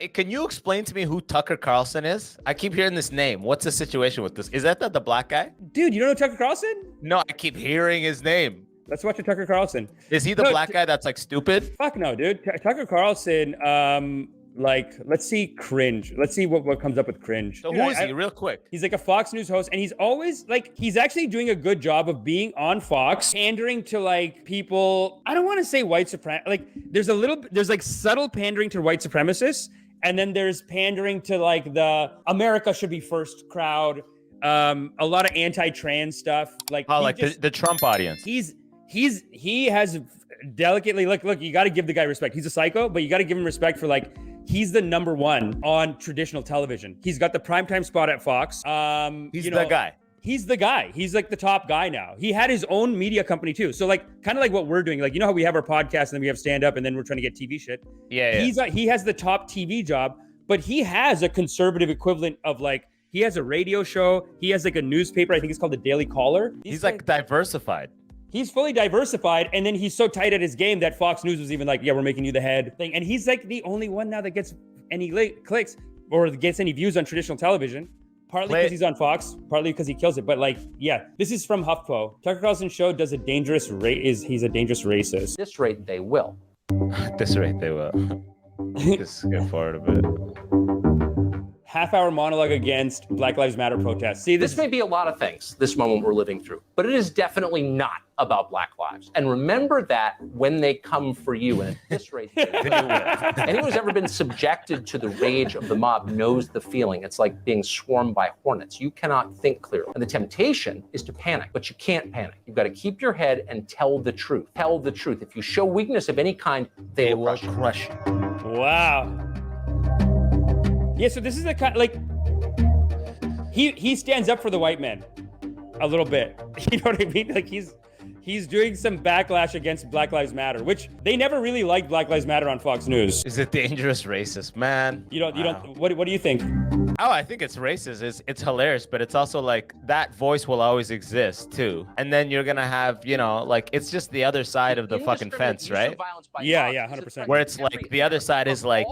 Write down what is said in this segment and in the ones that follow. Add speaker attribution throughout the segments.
Speaker 1: Hey, can you explain to me who Tucker Carlson is? I keep hearing this name. What's the situation with this? Is that the black guy?
Speaker 2: Dude, you don't know Tucker Carlson?
Speaker 1: No, I keep hearing his name.
Speaker 2: Let's watch a Tucker Carlson.
Speaker 1: Is he the black guy that's like stupid?
Speaker 2: Fuck no, dude. Tucker Carlson, like, let's see Cringe. Let's see what comes up with Cringe.
Speaker 1: So who is he, real quick?
Speaker 2: He's like a Fox News host, and he's always like, he's actually doing a good job of being on Fox, pandering to like people. I don't want to say white supremacy. Like, there's like subtle pandering to white supremacists, and then there's pandering to like the America should be first crowd. A lot of anti-trans stuff. Like,
Speaker 1: the Trump audience.
Speaker 2: He has delicately look, you got to give the guy respect. He's a psycho, but you got to give him respect for like, he's the number one on traditional television. He's got the primetime spot at Fox.
Speaker 1: He's the guy.
Speaker 2: He's the guy. He's like the top guy now. He had his own media company too. So like, kind of like what we're doing. Like, you know how we have our podcast and then we have stand up and then we're trying to get TV shit.
Speaker 1: Yeah.
Speaker 2: He has the top TV job, but he has a conservative equivalent of like, he has a radio show. He has like a newspaper. I think it's called the Daily Caller.
Speaker 1: He's like diversified.
Speaker 2: He's fully diversified, and then he's so tight at his game that Fox News was even like, yeah, we're making you the head thing. And he's like the only one now that gets any clicks or gets any views on traditional television, partly because he's on Fox, partly because he kills it. But like, yeah, this is from HuffPo. Tucker Carlson's show does a dangerous he's a dangerous racist.
Speaker 3: At this rate, they will.
Speaker 1: At this rate, they will. Just get forward a bit.
Speaker 2: Half-hour monologue against Black Lives Matter protests. See,
Speaker 3: this may be a lot of things, this moment we're living through, but it is definitely not about Black lives. And remember that when they come for you, and at this rate, anyone who's ever been subjected to the rage of the mob knows the feeling. It's like being swarmed by hornets. You cannot think clearly. And the temptation is to panic, but you can't panic. You've got to keep your head and tell the truth. Tell the truth. If you show weakness of any kind, they will crush you.
Speaker 2: Wow. Yeah, so this is the kind, like, he stands up for the white man a little bit. You know what I mean? Like, he's doing some backlash against Black Lives Matter, which they never really liked Black Lives Matter on Fox News.
Speaker 1: Is it dangerous racist, man?
Speaker 2: You don't, what do you think?
Speaker 1: Oh, I think it's racist. It's hilarious, but it's also like that voice will always exist too. And then you're gonna have, you know, like it's just the other side of the fucking fence, right?
Speaker 2: Yeah, 100%.
Speaker 1: Where it's like the other side is like,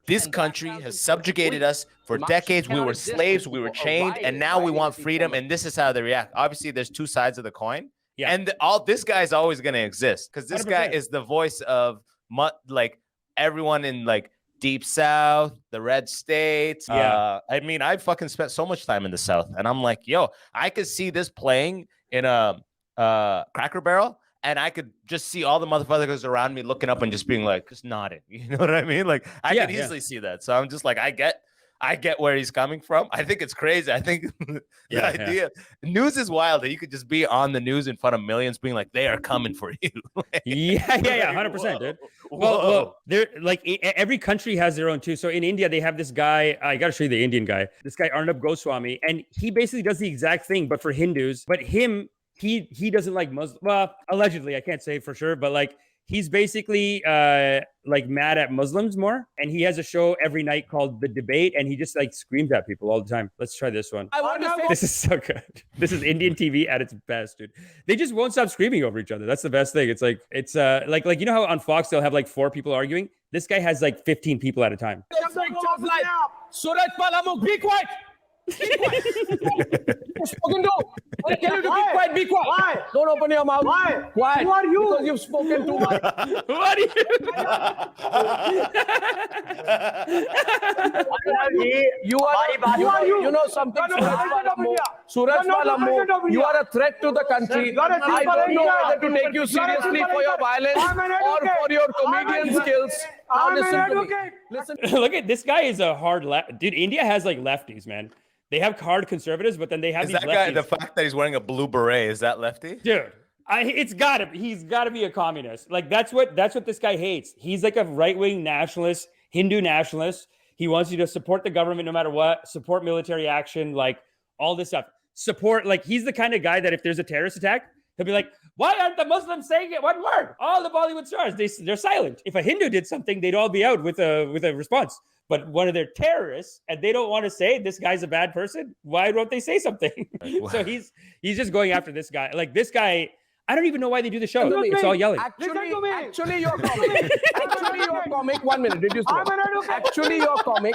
Speaker 1: this country has subjugated us for decades. We were slaves, we were chained, and now we want freedom. And this is how they react. Obviously, there's two sides of the coin. Yeah. And this guy is always gonna exist because this 100%. Guy is the voice of like everyone in like Deep South, the red states. Yeah. I mean, I fucking spent so much time in the South, and I'm like, yo, I could see this playing in a Cracker Barrel, and I could just see all the motherfuckers around me looking up and just being like, just nodding. You know what I mean? Like, I could easily see that. So I'm just like, I get where he's coming from. I think it's crazy. I think the idea, news is wild that you could just be on the news in front of millions being like, they are coming for you. Like,
Speaker 2: yeah, 100%, dude. Well, they're like, every country has their own too. So in India, they have this guy, I got to show you the Indian guy, this guy, ARNAB GOSWAMI, and he basically does the exact thing, but for Hindus. But he doesn't like Muslim. Well, allegedly, I can't say for sure, but like, he's basically like mad at Muslims more, and he has a show every night called The Debate, and he just like screams at people all the time. Let's try this one. This is so good. This is Indian TV at its best, dude. They just won't stop screaming over each other. That's the best thing. It's like like you know how on Fox they'll have like 4 people arguing. This guy has like 15 people at a time.
Speaker 4: Suraj, be quiet. Be quiet. Spoken to. I tell you to be quiet. Be quiet. Why? Don't open your mouth. Why? Quiet. Who are you? Because you've spoken too much.
Speaker 2: Who are you?
Speaker 4: You know something, Suraj Palamu, you are a threat to the country. I don't know whether to take you seriously for your violence or for your comedian skills. Now listen to me. Listen.
Speaker 2: Look at this guy is a hard left. Dude, India has like lefties, man. They have hard conservatives, but then they have these lefties.
Speaker 1: Guy, the fact that he's wearing a blue beret, is that lefty?
Speaker 2: Dude, he's got to be a communist. Like that's what this guy hates. He's like a right-wing nationalist, Hindu nationalist. He wants you to support the government no matter what, support military action, like all this stuff. Support, like he's the kind of guy that if there's a terrorist attack, he'll be like, why aren't the Muslims saying it one word? All the Bollywood stars, they're silent. If a Hindu did something, they'd all be out with a response. But one of their terrorists, and they don't want to say this guy's a bad person, why don't they say something? So he's just going after this guy. Like this guy, I don't even know why they do the show. It's all yelling.
Speaker 4: Actually, you're comic. Actually, you're comic. 1 minute. Reduce to actually, you're comic.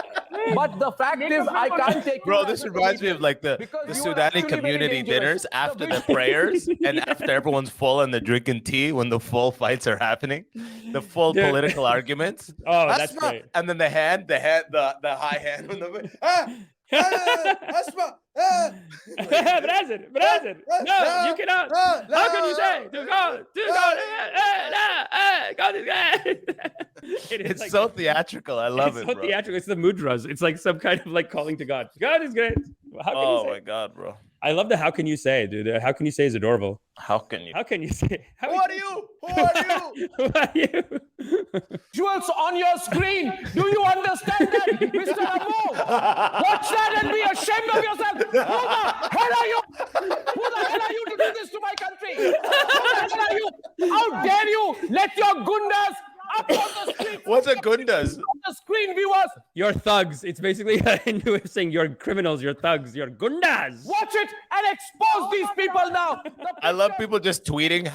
Speaker 4: But the fact is, I can't take.
Speaker 1: Bro, this reminds me of like the Sudani community dinners after the prayers and after everyone's full and they're drinking tea when the full fights are happening, the full political arguments.
Speaker 2: Oh, that's great.
Speaker 1: And then the high hand. Asma.
Speaker 2: Brazil. No, you cannot. How can you say to go? God is God.
Speaker 1: It's like, so theatrical. I love it.
Speaker 2: It's so theatrical. It's the mudras. It's like some kind of like calling to God. God is great. How can you say?
Speaker 1: My God, bro.
Speaker 2: I love the how can you say, dude. How can you say is adorable.
Speaker 1: How can you?
Speaker 2: How can you say?
Speaker 1: Who are you? Who are you?
Speaker 2: Who are you?
Speaker 4: Visuals on your screen. Do you understand that, Mr. Abu? Watch that and be ashamed of yourself. Who the hell are you? Who the hell are you to do this to my country? Who the hell are you? How dare you let your gundas up on the screen?
Speaker 1: What's a gundas?
Speaker 4: The screen viewers.
Speaker 2: You're thugs. It's basically a Hindu way of saying you're criminals, you're thugs, you're gundas.
Speaker 4: Watch it and expose these people now.
Speaker 1: I love people just tweeting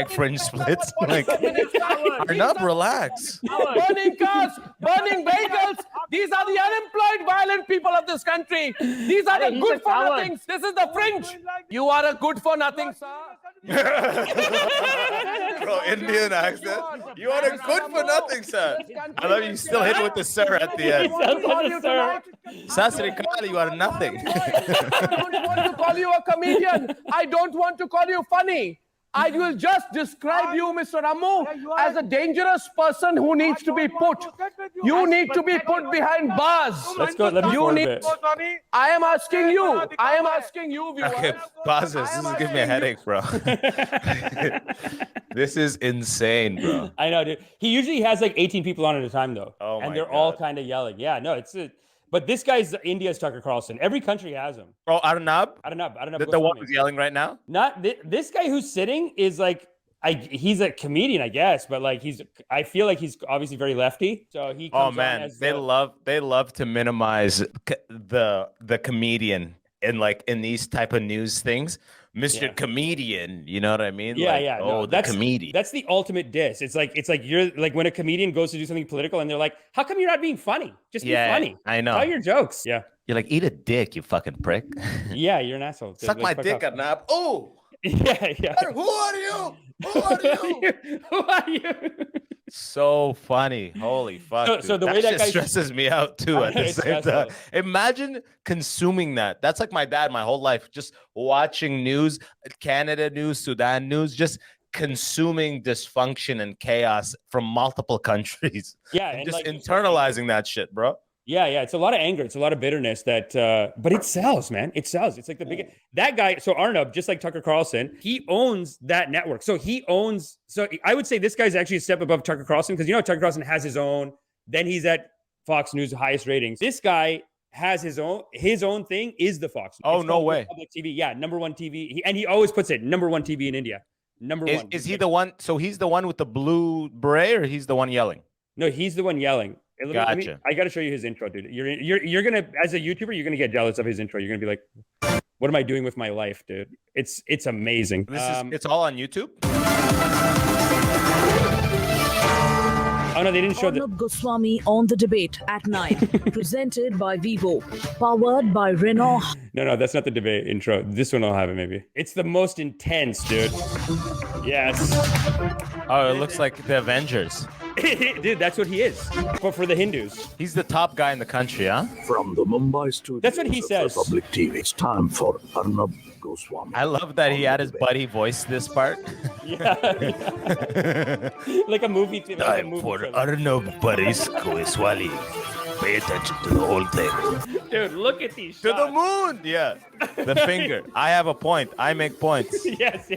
Speaker 1: #fringe splits. Like, ARNAB, relax.
Speaker 4: Burning cars, burning vehicles. These are the unemployed, violent people of this country. These are the good for nothings. This is the fringe. You are a good for nothing, sir.
Speaker 1: Bro, Indian accent. You are a good for nothing, sir. I love you. Still hit with the sir at the end. Sasri Kala, you are nothing.
Speaker 4: I don't want to call you a comedian. I don't want to call you funny. I will just describe you, Mr. Rammu, as a dangerous person who needs to be put. You need to be put behind bars.
Speaker 2: Let's go. Let me
Speaker 4: you need. I am asking you. I am asking you, viewers.
Speaker 1: Okay, pause this. This is giving me a headache, bro. This is insane, bro.
Speaker 2: I know, dude. He usually has like 18 people on at a time, though.
Speaker 1: Oh,
Speaker 2: and
Speaker 1: my
Speaker 2: they're
Speaker 1: God.
Speaker 2: all kind of yelling. Yeah, no, it's but this guy's India's Tucker Carlson. Every country has him.
Speaker 1: Oh, ARNAB?
Speaker 2: ARNAB.
Speaker 1: The one who's yelling right now?
Speaker 2: Not this guy who's sitting is like he's a comedian, I guess, but like I feel like he's obviously very lefty. So he comes on as
Speaker 1: they love to minimize the comedian in these type of news things. Mr. Comedian, you know what I mean?
Speaker 2: Yeah,
Speaker 1: like,
Speaker 2: yeah.
Speaker 1: Oh,
Speaker 2: No,
Speaker 1: the comedian.
Speaker 2: That's the ultimate diss. It's like you're like when a comedian goes to do something political and they're like, how come you're not being funny? Just be funny.
Speaker 1: I know.
Speaker 2: Tell your jokes. Yeah.
Speaker 1: You're like, eat a dick, you fucking prick.
Speaker 2: Yeah, you're an asshole.
Speaker 1: Suck my dick, ARNAB. Oh!
Speaker 2: Yeah.
Speaker 1: Who are you? Who are you?
Speaker 2: Who are you?
Speaker 1: So funny. Holy fuck.
Speaker 2: So the
Speaker 1: that
Speaker 2: way that
Speaker 1: shit
Speaker 2: guy
Speaker 1: stresses me out too at the
Speaker 2: It's
Speaker 1: same time.
Speaker 2: stressful.
Speaker 1: Imagine consuming that. That's like my dad my whole life, just watching news, Canada news, Sudan news, just consuming dysfunction and chaos from multiple countries.
Speaker 2: Yeah,
Speaker 1: and
Speaker 2: and
Speaker 1: just
Speaker 2: like,
Speaker 1: internalizing that shit, bro.
Speaker 2: Yeah, it's a lot of anger. It's a lot of bitterness that, but it sells, man. It sells. It's like the biggest, that guy. So ARNAB, just like Tucker Carlson, he owns that network. So I would say this guy's actually a step above Tucker Carlson because, Tucker Carlson has his own, then he's at Fox News, highest ratings. This guy has his own thing is the Fox.
Speaker 1: Oh,
Speaker 2: It's
Speaker 1: no
Speaker 2: called
Speaker 1: way.
Speaker 2: Public TV. Yeah. Number one TV. And he always puts it number one TV in India. Number one.
Speaker 1: Is he the one? So he's the one with the blue beret or he's the one yelling?
Speaker 2: No, he's the one yelling.
Speaker 1: Gotcha.
Speaker 2: I got to show you his intro, dude. You're gonna, as a YouTuber, you're gonna get jealous of his intro. You're gonna be like, what am I doing with my life, dude? It's amazing.
Speaker 1: It's all on YouTube.
Speaker 2: Oh no, they didn't show
Speaker 5: ARNAB GOSWAMI on the debate at 9, presented by Vivo, powered by Renault.
Speaker 2: No, that's not the debate intro. This one I'll have it maybe. It's the most intense, dude. Yes.
Speaker 1: Oh, it looks like the Avengers.
Speaker 2: Dude, that's what he is. But for the Hindus.
Speaker 1: He's the top guy in the country, huh?
Speaker 6: From the Mumbai studio.
Speaker 2: That's what he says.
Speaker 6: Public TV. It's time for ARNAB Goswami.
Speaker 1: I love that he had his buddy voice this part.
Speaker 2: Yeah. Like a movie.
Speaker 6: Time for ARNAB Paris Goswami. Pay attention to the whole thing.
Speaker 2: Dude, look at these
Speaker 1: To
Speaker 2: shots.
Speaker 1: the moon! Yeah. The finger. I have a point. I make points.
Speaker 2: Yes.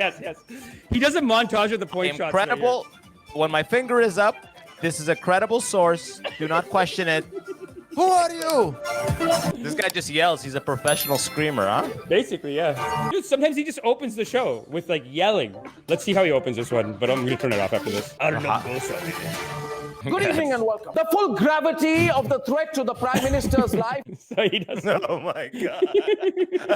Speaker 2: He does a montage of the point shots. right
Speaker 1: Incredible. When my finger is up, this is a credible source. Do not question it. Who are you? This guy just yells. He's a professional screamer, huh?
Speaker 2: here. Basically, yeah. Dude, sometimes he just opens the show with like yelling. Let's see how he opens this one, but I'm going to turn it off after this. ARNAB Goswami.
Speaker 4: Good evening and welcome. The full gravity of the threat to the Prime Minister's life.
Speaker 2: So he does.
Speaker 1: Oh my God.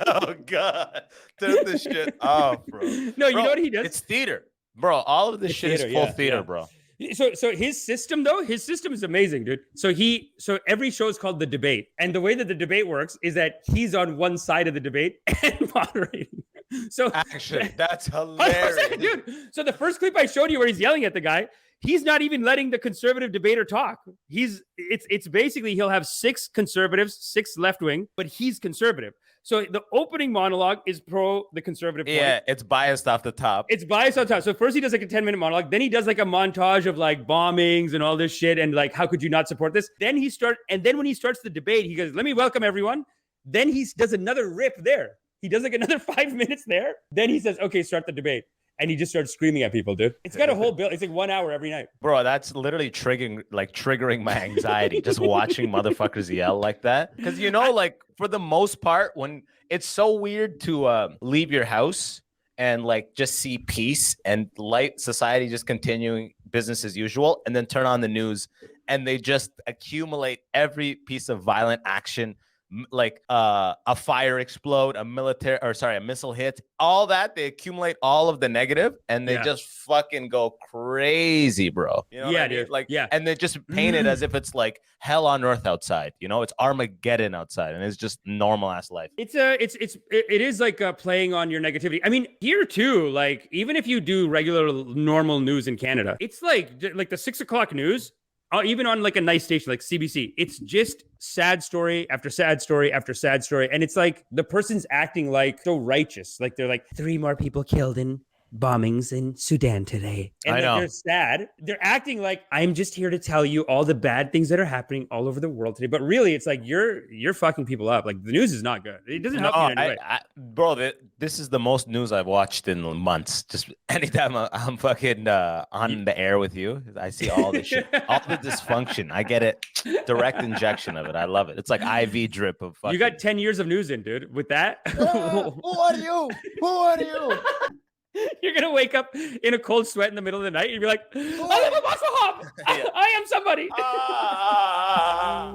Speaker 1: Oh God. Turn this shit off, bro.
Speaker 2: No, you know what he does?
Speaker 1: It's theater. Bro, all of this shit is full theater, bro.
Speaker 2: So his system though, his system is amazing, dude. So every show is called The Debate. And the way that the debate works is that he's on one side of the debate and moderating. So
Speaker 1: actually, that's hilarious.
Speaker 2: Dude. So the first clip I showed you where he's yelling at the guy, he's not even letting the conservative debater talk. It's basically he'll have 6 conservatives, 6 left wing, but he's conservative. So the opening monologue is pro the conservative point.
Speaker 1: Yeah, it's biased off the top.
Speaker 2: It's biased off the top. So first he does like a 10-minute monologue. Then he does like a montage of like bombings and all this shit. And like, how could you not support this? Then when he starts the debate, he goes, let me welcome everyone. Then he does another rip there. He does like another 5 minutes there. Then he says, okay, start the debate. And he just starts screaming at people, dude. It's got a whole bill. It's like 1 hour every night.
Speaker 1: Bro, that's literally triggering my anxiety, just watching motherfuckers yell like that. Because, you know, like for the most part, when it's so weird to leave your house and like just see peace and light society just continuing business as usual, and then turn on the news and they just accumulate every piece of violent action, like a fire explode, a missile hit, all that. They accumulate all of the negative and they just fucking go crazy, bro. You know what I mean?
Speaker 2: Dude.
Speaker 1: Like, and they just paint it as if it's like hell on earth outside. You know, it's Armageddon outside, and it's just normal ass life.
Speaker 2: It is like playing on your negativity. I mean, here too, like even if you do regular normal news in Canada, it's like the 6 o'clock news. Even on like a nice station like CBC, it's just sad story after sad story after sad story. And it's like the person's acting like so righteous. Like they're like 3 more people killed in bombings in Sudan today. And
Speaker 1: I know.
Speaker 2: They're sad. They're acting like I'm just here to tell you all the bad things that are happening all over the world today. But really, it's like you're fucking people up. Like the news is not good. It doesn't help you in any way.
Speaker 1: Bro, this is the most news I've watched in months. Just anytime I'm fucking on the air with you, I see all this shit, all the dysfunction. I get it. Direct injection of it. I love it. It's like IV drip of fucking.
Speaker 2: You got 10 years of news in, dude. With that.
Speaker 1: Who are you? Who are you?
Speaker 2: You're going to wake up in a cold sweat in the middle of the night. You'll be like, I am Abbas Wahab. I am somebody.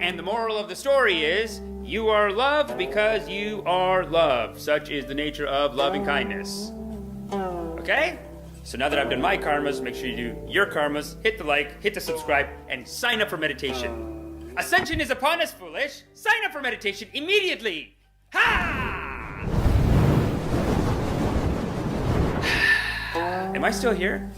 Speaker 2: And the moral of the story is you are loved because you are loved. Such is the nature of loving kindness. Okay? So now that I've done my karmas, make sure you do your karmas. Hit the like, hit the subscribe, and sign up for meditation. Ascension is upon us, foolish. Sign up for meditation immediately. Ha! Am I still here?